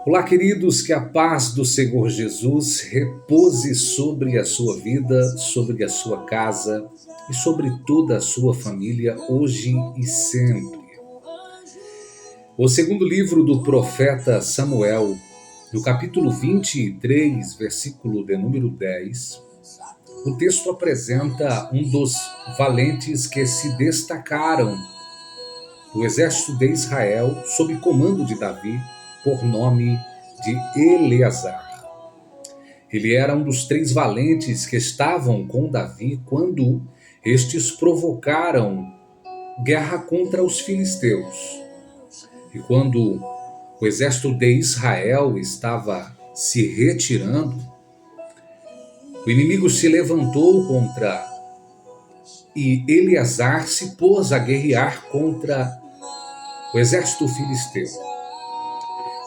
Olá, queridos, que a paz do Senhor Jesus repouse sobre a sua vida, sobre a sua casa e sobre toda a sua família, hoje e sempre. O segundo livro do profeta Samuel, no capítulo 23, versículo de número 10, o texto apresenta um dos valentes que se destacaram do exército de Israel, sob comando de Davi, por nome de Eleazar. Ele era um dos 3 valentes que estavam com Davi quando estes provocaram guerra contra os filisteus. E quando o exército de Israel estava se retirando, o inimigo se levantou contra e Eleazar se pôs a guerrear contra o exército filisteu.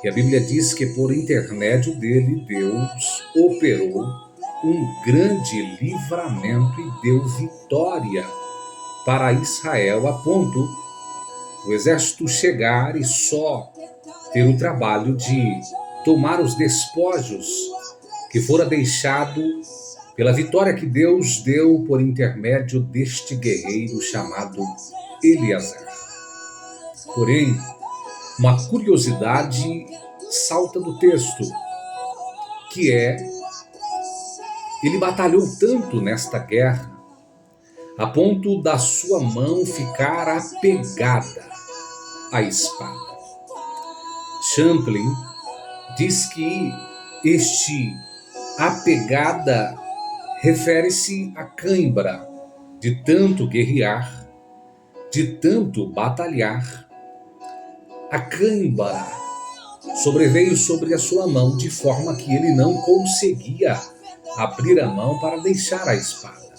E a Bíblia diz que por intermédio dele, Deus operou um grande livramento e deu vitória para Israel, a ponto do exército chegar e só ter o trabalho de tomar os despojos que fora deixado pela vitória que Deus deu por intermédio deste guerreiro chamado Eleazar. Porém, uma curiosidade salta do texto, que é, ele batalhou tanto nesta guerra, a ponto da sua mão ficar apegada à espada. Champlin diz que este apegada refere-se à cãibra de tanto guerrear, de tanto batalhar. A cãibra sobreveio sobre a sua mão de forma que ele não conseguia abrir a mão para deixar a espada.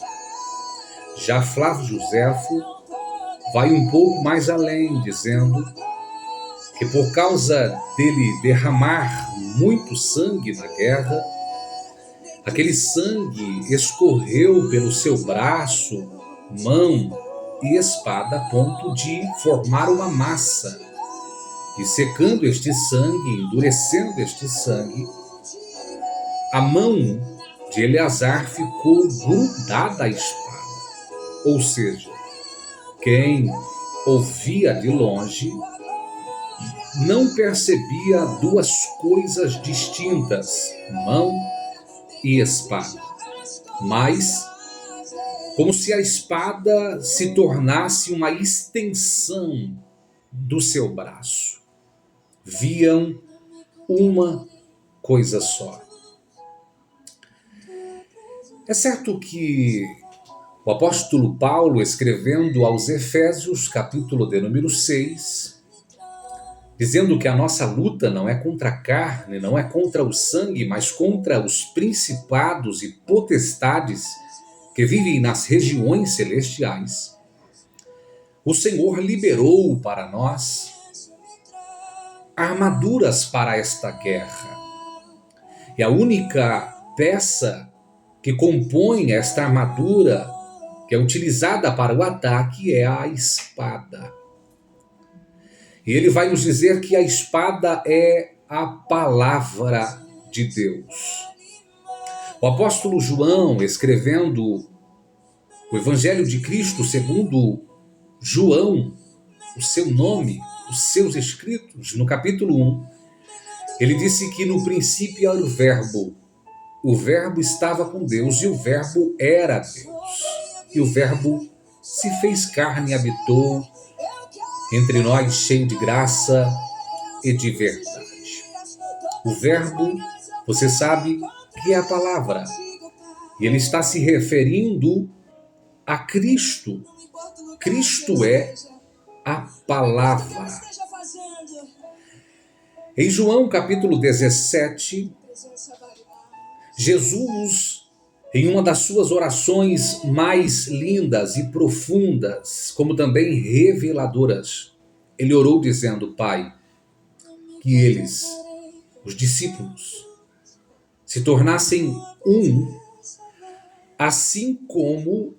Já Flávio Joséfo vai um pouco mais além, dizendo que por causa dele derramar muito sangue na guerra, aquele sangue escorreu pelo seu braço, mão e espada a ponto de formar uma massa. E secando este sangue, endurecendo este sangue, a mão de Eleazar ficou grudada à espada. Ou seja, quem ouvia de longe não percebia duas coisas distintas, mão e espada. Mas, como se a espada se tornasse uma extensão do seu braço. Viam uma coisa só. É certo que o apóstolo Paulo, escrevendo aos Efésios, capítulo de número 6, dizendo que a nossa luta não é contra a carne, não é contra o sangue, mas contra os principados e potestades que vivem nas regiões celestiais, o Senhor liberou para nós armaduras para esta guerra. E a única peça que compõe esta armadura, que é utilizada para o ataque, é a espada. E ele vai nos dizer que a espada é a palavra de Deus. O apóstolo João, escrevendo o Evangelho de Cristo segundo João, o seu nome, os seus escritos, no capítulo 1, ele disse que no princípio era o verbo estava com Deus e o verbo era Deus. E o verbo se fez carne e habitou entre nós, cheio de graça e de verdade. O verbo, você sabe que é a palavra. E ele está se referindo a Cristo. Cristo é a palavra. Em João capítulo 17, Jesus, em uma das suas orações mais lindas e profundas, como também reveladoras, ele orou dizendo: Pai, que eles, os discípulos, se tornassem um, assim como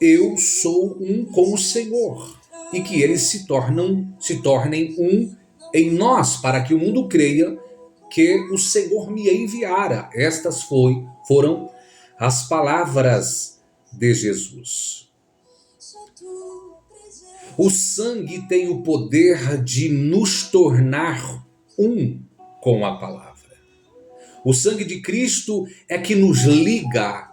eu sou um com o Senhor, e que eles se tornem um em nós, para que o mundo creia que o Senhor me enviara. Estas foram as palavras de Jesus. O sangue tem o poder de nos tornar um com a palavra. O sangue de Cristo é que nos liga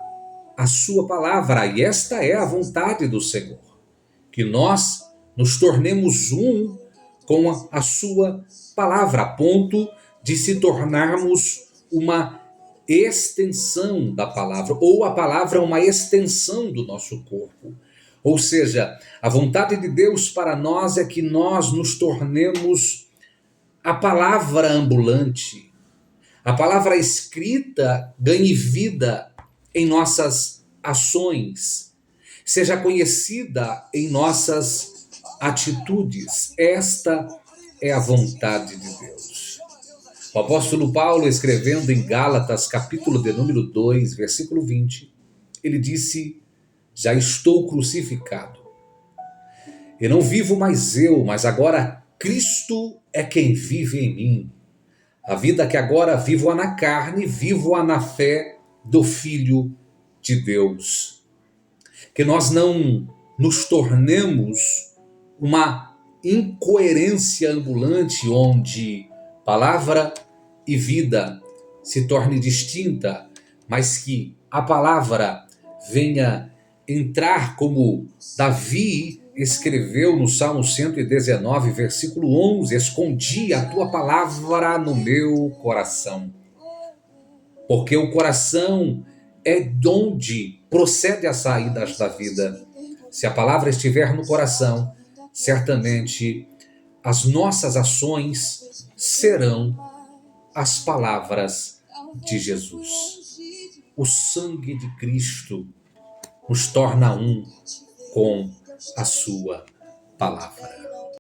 à sua palavra, e esta é a vontade do Senhor, que nós nos tornemos um com a sua palavra, a ponto de se tornarmos uma extensão da palavra, ou a palavra uma extensão do nosso corpo. Ou seja, a vontade de Deus para nós é que nós nos tornemos a palavra ambulante. A palavra escrita ganhe vida em nossas ações, seja conhecida em nossas atitudes. Esta é a vontade de Deus. O apóstolo Paulo, escrevendo em Gálatas, capítulo de número 2, versículo 20, ele disse: já estou crucificado. E não vivo mais eu, mas agora Cristo é quem vive em mim. A vida que agora vivo-a na carne, vivo-a na fé do Filho de Deus. Que nós não nos tornemos uma incoerência ambulante onde palavra e vida se torne distinta, mas que a palavra venha entrar, como Davi escreveu no Salmo 119, versículo 11, escondi a tua palavra no meu coração. Porque o coração é de onde procede as saídas da vida. Se a palavra estiver no coração, certamente as nossas ações serão as palavras de Jesus. O sangue de Cristo nos torna um com a sua palavra.